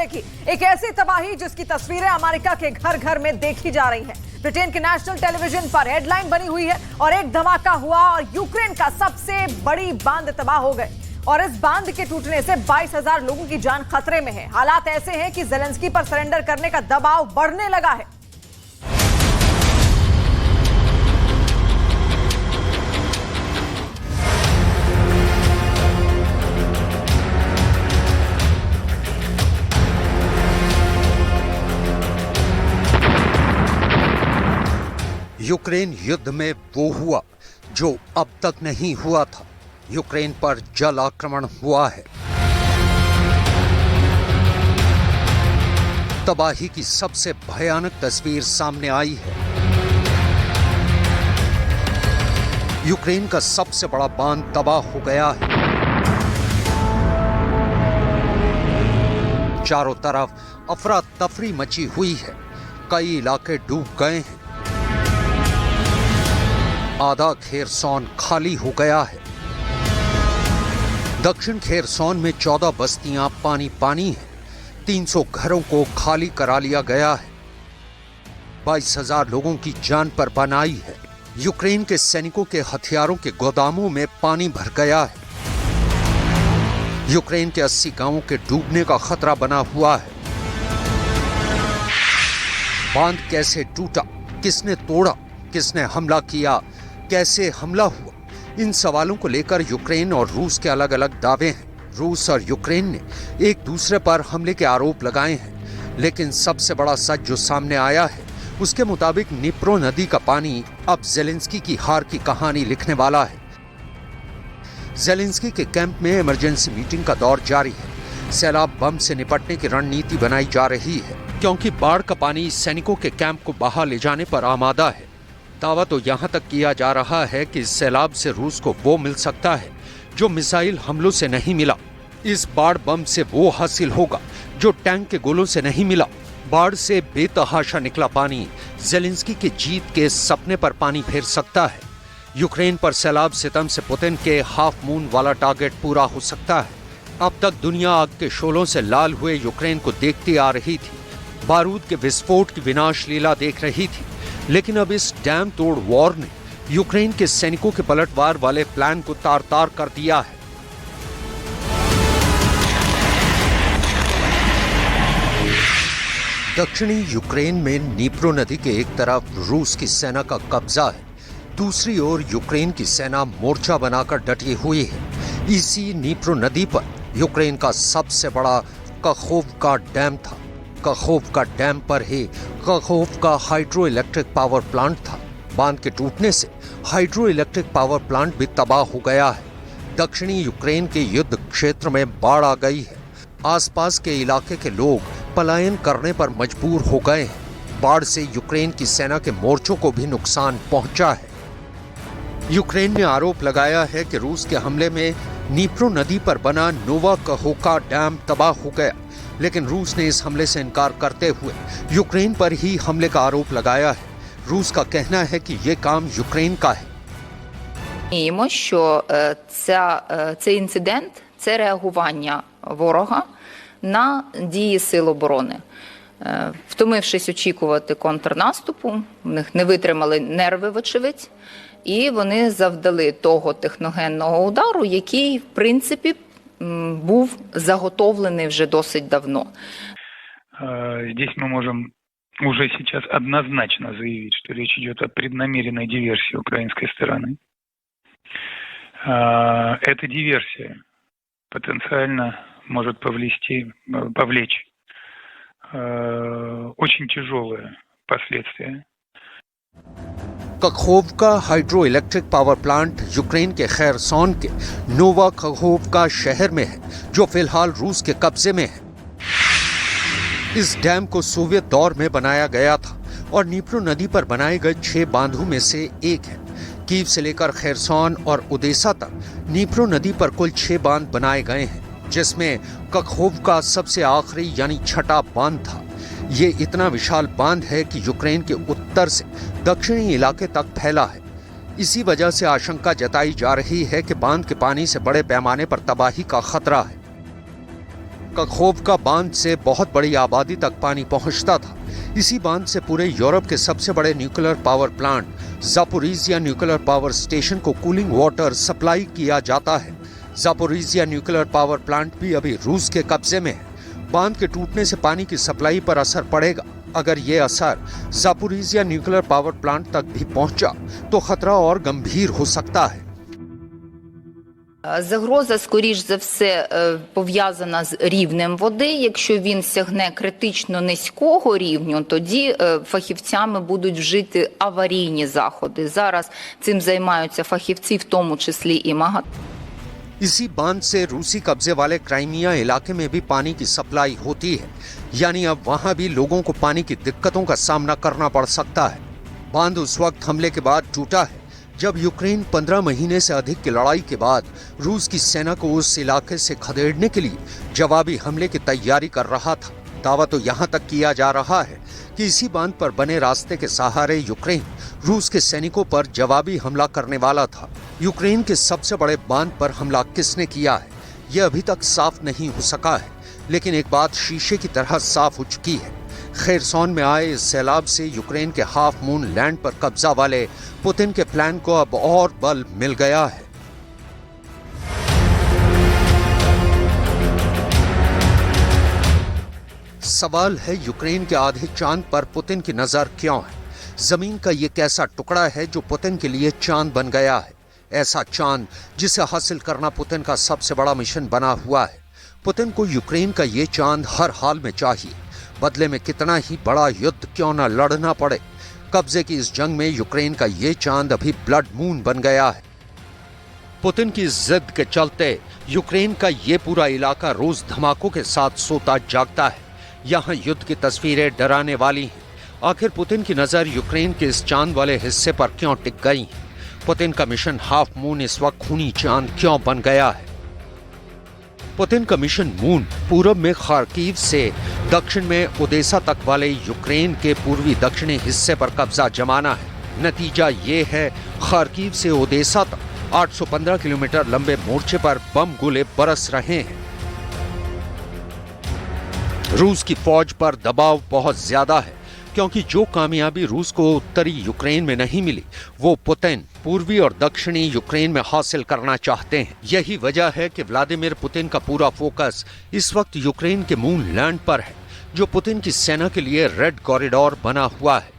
की एक ऐसी तबाही जिसकी तस्वीरें अमेरिका के घर घर में देखी जा रही हैं। ब्रिटेन के नेशनल टेलीविजन पर हेडलाइन बनी हुई है और एक धमाका हुआ और यूक्रेन का सबसे बड़ी बांध तबाह हो गए और इस बांध के टूटने से 22,000 लोगों की जान खतरे में है। हालात ऐसे हैं कि ज़ेलेंस्की पर सरेंडर करने का दबाव बढ़ने लगा है। यूक्रेन युद्ध में वो हुआ जो अब तक नहीं हुआ था। यूक्रेन पर जल आक्रमण हुआ है। तबाही की सबसे भयानक तस्वीर सामने आई है। यूक्रेन का सबसे बड़ा बांध तबाह हो गया है। चारों तरफ अफरा तफरी मची हुई है। कई इलाके डूब गए हैं। आधा खेरसौन खाली हो गया है। दक्षिण खेरसौन में 14 बस्तियां पानी पानी हैं। 300 घरों को खाली करा लिया गया है। 22,000 लोगों की जान पर बन आई है। यूक्रेन के सैनिकों के हथियारों के गोदामों में पानी भर गया है। यूक्रेन के 80 गांवों के डूबने का खतरा बना हुआ है। बांध कैसे टूटा, किसने तोड़ा, किसने हमला किया, कैसे हमला हुआ, इन सवालों को लेकर यूक्रेन और रूस के अलग अलग दावे हैं। रूस और यूक्रेन ने एक दूसरे पर हमले के आरोप लगाए हैं, लेकिन सबसे बड़ा सच जो सामने आया है उसके मुताबिक निप्रो नदी का पानी अब ज़ेलेंस्की की हार की कहानी लिखने वाला है। ज़ेलेंस्की के कैंप में इमरजेंसी मीटिंग का दौर जारी है। सैलाब बम से निपटने की रणनीति बनाई जा रही है, क्योंकि बाढ़ का पानी सैनिकों के कैंप को बहा ले जाने पर आमादा है। दावा तो यहां तक किया जा रहा है कि इस सैलाब से रूस को वो मिल सकता है जो मिसाइल हमलों से नहीं मिला। इस बाढ़ बम से वो हासिल होगा जो टैंक के गोलों से नहीं मिला। बाढ़ से बेतहाशा निकला पानी ज़ेलेंस्की के जीत के सपने पर पानी फेर सकता है। यूक्रेन पर सैलाब सितम से पुतिन के हाफ मून वाला टारगेट पूरा हो सकता है। अब तक दुनिया आग के शोलों से लाल हुए यूक्रेन को देखती आ रही थी, बारूद के विस्फोट की विनाश लीला देख रही थी। लेकिन अब इस डैम तोड़ वॉर ने यूक्रेन के सैनिकों के पलटवार वाले प्लान को तार तार कर दिया है। दक्षिणी यूक्रेन में नीप्रो नदी के एक तरफ रूस की सेना का कब्जा है, दूसरी ओर यूक्रेन की सेना मोर्चा बनाकर डटी हुई है। इसी नीप्रो नदी पर यूक्रेन का सबसे बड़ा कखोवका डैम था। कखोवका डैम पर ही Kakhovka hydro electric power plant था। बांध के टूटने से हाइड्रो इलेक्ट्रिक पावर प्लांट भी तबाह हो गया है। दक्षिणी यूक्रेन के युद्ध क्षेत्र में बाढ़ आ गई है। आसपास के इलाके के लोग पलायन करने पर मजबूर हो गए हैं। बाढ़ से यूक्रेन की सेना के मोर्चों को भी नुकसान पहुंचा है। यूक्रेन ने आरोप लगाया है कि रूस के हमले में नीप्रो नदी पर बना नोवा कहोका डैम तबाह हो गया, लेकिन रूस ने इस हमले से इनकार करते हुए यूक्रेन पर ही हमले का आरोप लगाया है। रूस का कहना है कि ये काम यूक्रेन का है। Розуміємо, що цей інцидент – це реагування ворога на дії сил оборони. Втомившись очікувати контрнаступу, в них не витримали нерви, вочевидь, і вони завдали того техногенного удару, який, в принципі, був заготовлений вже досить давно. Здесь мы можем уже сейчас однозначно заявить, что речь идет о преднамеренной диверсии украинской стороны. Эта диверсия потенциально может повлечь очень тяжелые последствия. Kakhovka hydro electric power plant Ukraine के खैरसौन के नोवा कखोवका शहर में है, जो फिलहाल रूस के कब्जे में है। इस डैम को सोवियत दौर में बनाया गया था और नीप्रो नदी पर बनाए गए 6 बांधों में से एक है। कीव से लेकर खैरसौन और ओदेसा तक नीप्रो नदी पर कुल 6 बांध बनाए गए हैं, जिसमें कखोवका सबसे आखिरी यानी छठा बांध था। ये इतना विशाल बांध है कि यूक्रेन के उत्तर से दक्षिणी इलाके तक फैला है। इसी वजह से आशंका जताई जा रही है कि बांध के पानी से बड़े पैमाने पर तबाही का खतरा है। कखोवका बांध से बहुत बड़ी आबादी तक पानी पहुंचता था। इसी बांध से पूरे यूरोप के सबसे बड़े nuclear power plant ज़ापोरिजिया nuclear power station को कूलिंग वाटर सप्लाई किया जाता है। ज़ापोरिजिया न्यूक्लियर पावर प्लांट भी अभी रूस के कब्जे में है। बांध के टूटने से पानी की सप्लाई पर असर पड़ेगा। अगर ये असर ज़ापोरिजिया न्यूक्लियर पावर प्लांट तक भी पहुंचा तो खतरा और गंभीर हो सकता है। Загроза, скоріш за все, пов'язана з рівнем води. Якщо він сягне критично низького рівню, тоді фахівцями будуть вжиті аварійні заходи. Зараз цим займаються фахівці, в тому числі і МАГАТ. इसी बांध से रूसी कब्जे वाले क्राइमिया इलाके में भी पानी की सप्लाई होती है, यानी अब वहां भी लोगों को पानी की दिक्कतों का सामना करना पड़ सकता है। बांध उस वक्त हमले के बाद टूटा है जब यूक्रेन 15 महीने से अधिक की लड़ाई के बाद रूस की सेना को उस इलाके से खदेड़ने के लिए जवाबी हमले की तैयारी कर रहा था। दावा तो यहाँ तक किया जा रहा है कि इसी बांध पर बने रास्ते के सहारे यूक्रेन रूस के सैनिकों पर जवाबी हमला करने वाला था। यूक्रेन के सबसे बड़े बांध पर हमला किसने किया है, यह अभी तक साफ नहीं हो सका है, लेकिन एक बात शीशे की तरह साफ हो चुकी है। खेरसोन में आए इस सैलाब से यूक्रेन के हाफ मून लैंड पर कब्जा वाले पुतिन के प्लान को अब और बल मिल गया है। सवाल है यूक्रेन के आधे चांद पर पुतिन की नजर क्यों है? जमीन का ये कैसा टुकड़ा है जो पुतिन के लिए चांद बन गया है? ऐसा चांद जिसे हासिल करना पुतिन का सबसे बड़ा मिशन बना हुआ है। पुतिन को यूक्रेन का ये चांद हर हाल में चाहिए, बदले में कितना ही बड़ा युद्ध क्यों न लड़ना पड़े। कब्जे की इस जंग में यूक्रेन का ये चांद अभी ब्लड मून बन गया है। पुतिन की जिद के चलते यूक्रेन का ये पूरा इलाका रोज धमाकों के साथ सोता जागता है। यहाँ युद्ध की तस्वीरें डराने वाली हैं। आखिर पुतिन की नजर यूक्रेन के इस चांद वाले हिस्से पर क्यों टिक गई है? पुतिन का मिशन हाफ मून इस वक्त खूनी चांद क्यों बन गया है? पुतिन का मिशन मून पूरब में खार्किव से दक्षिण में ओदेसा तक वाले यूक्रेन के पूर्वी दक्षिणी हिस्से पर कब्जा जमाना है। नतीजा ये है, खार्किव से ओदेसा तक 815 किलोमीटर लंबे मोर्चे पर बम गोले बरस रहे हैं। रूस की फौज पर दबाव बहुत ज्यादा है, क्योंकि जो कामयाबी रूस को उत्तरी यूक्रेन में नहीं मिली वो पुतिन पूर्वी और दक्षिणी यूक्रेन में हासिल करना चाहते हैं। यही वजह है कि व्लादिमीर पुतिन का पूरा फोकस इस वक्त यूक्रेन के मून लैंड पर है, जो पुतिन की सेना के लिए रेड कॉरिडोर बना हुआ है।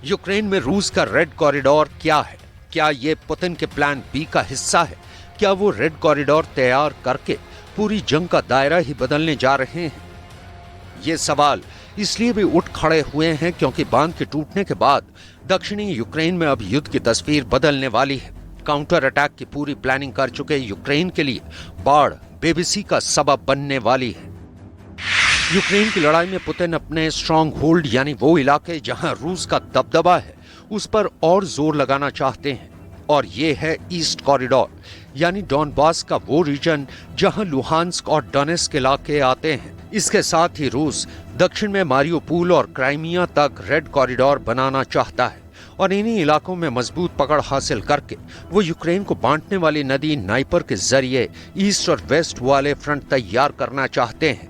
यूक्रेन में रूस का रेड कॉरिडोर क्या है? क्या ये पुतिन के प्लान बी का हिस्सा है? क्या वो रेड कॉरिडोर तैयार करके पूरी जंग का दायरा ही बदलने जा रहे हैं? ये सवाल इसलिए भी उठ खड़े हुए हैं क्योंकि बांध के टूटने के बाद दक्षिणी यूक्रेन में अब युद्ध की तस्वीर बदलने वाली है। काउंटर अटैक की पूरी प्लानिंग कर चुके यूक्रेन के लिए बाढ़ बेबसी का सबब बनने वाली है। यूक्रेन की लड़ाई में पुतिन अपने स्ट्रॉन्ग होल्ड यानी वो इलाके जहां रूस का दबदबा है उस पर और जोर लगाना चाहते हैं, और ये है ईस्ट कॉरिडोर यानी डॉनबास का वो रीजन जहां लुहांस्क और डोनेट्स्क इलाके आते हैं। इसके साथ ही रूस दक्षिण में मारियोपोल और क्राइमिया तक रेड कॉरिडोर बनाना चाहता है, और इन्हीं इलाकों में मजबूत पकड़ हासिल करके वो यूक्रेन को बांटने वाली नदी नाइपर के जरिए ईस्ट और वेस्ट वाले फ्रंट तैयार करना चाहते हैं।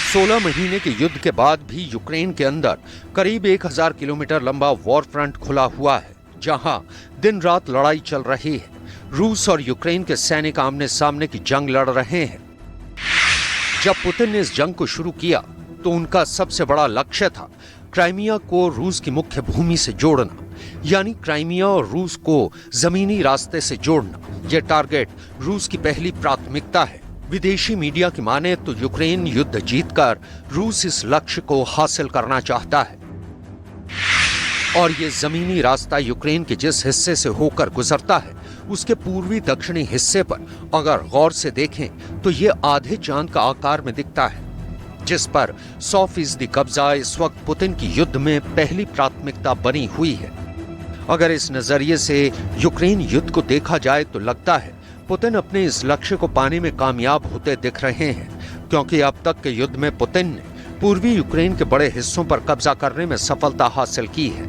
16 महीने के युद्ध के बाद भी यूक्रेन के अंदर करीब 1000 किलोमीटर लंबा वॉर फ्रंट खुला हुआ है, जहां दिन रात लड़ाई चल रही है। रूस और यूक्रेन के सैनिक आमने सामने की जंग लड़ रहे हैं। जब पुतिन ने इस जंग को शुरू किया तो उनका सबसे बड़ा लक्ष्य था क्राइमिया को रूस की मुख्य भूमि से जोड़ना, यानी क्राइमिया और रूस को जमीनी रास्ते से जोड़ना। यह टारगेट रूस की पहली प्राथमिकता है। विदेशी मीडिया की माने तो यूक्रेन युद्ध जीतकर रूस इस लक्ष्य को हासिल करना चाहता है, और ये जमीनी रास्ता यूक्रेन के जिस हिस्से से होकर गुजरता है उसके पूर्वी दक्षिणी हिस्से पर अगर गौर से देखें तो ये आधे चांद का आकार में दिखता है, जिस पर 100% कब्जा इस वक्त पुतिन की युद्ध में पहली प्राथमिकता बनी हुई है। अगर इस नजरिए से यूक्रेन युद्ध को देखा जाए तो लगता है पुतिन अपने इस लक्ष्य को पाने में कामयाब होते दिख रहे हैं, क्योंकि अब तक के युद्ध में पुतिन ने पूर्वी यूक्रेन के बड़े हिस्सों पर कब्जा करने में सफलता हासिल की है।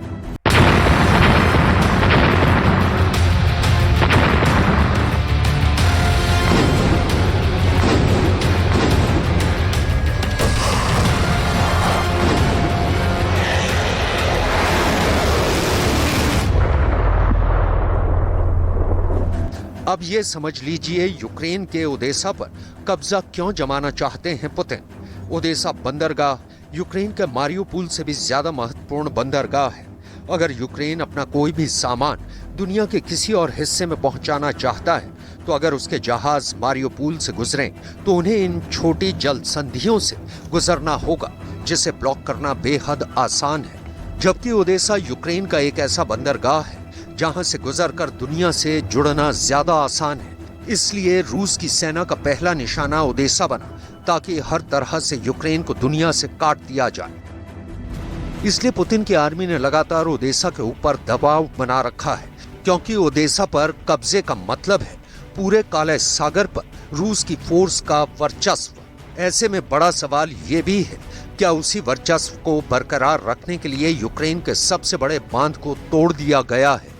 अब ये समझ लीजिए यूक्रेन के ओडेसा पर कब्जा क्यों जमाना चाहते हैं पुतिन। ओडेसा बंदरगाह यूक्रेन के मारियोपोल से भी ज्यादा महत्वपूर्ण बंदरगाह है। अगर यूक्रेन अपना कोई भी सामान दुनिया के किसी और हिस्से में पहुंचाना चाहता है तो अगर उसके जहाज मारियोपोल से गुजरें तो उन्हें इन छोटी जल संधियों से गुजरना होगा, जिसे ब्लॉक करना बेहद आसान है। जबकि ओडेसा यूक्रेन का एक ऐसा बंदरगाह है जहां से गुजरकर दुनिया से जुड़ना ज्यादा आसान है। इसलिए रूस की सेना का पहला निशाना ओडेसा बना, ताकि हर तरह से यूक्रेन को दुनिया से काट दिया जाए। इसलिए पुतिन की आर्मी ने लगातार ओडेसा के ऊपर दबाव बना रखा है, क्योंकि ओडेसा पर कब्जे का मतलब है पूरे काले सागर पर रूस की फोर्स का वर्चस्व। ऐसे में बड़ा सवाल ये भी है, क्या उसी वर्चस्व को बरकरार रखने के लिए यूक्रेन के सबसे बड़े बांध को तोड़ दिया गया है?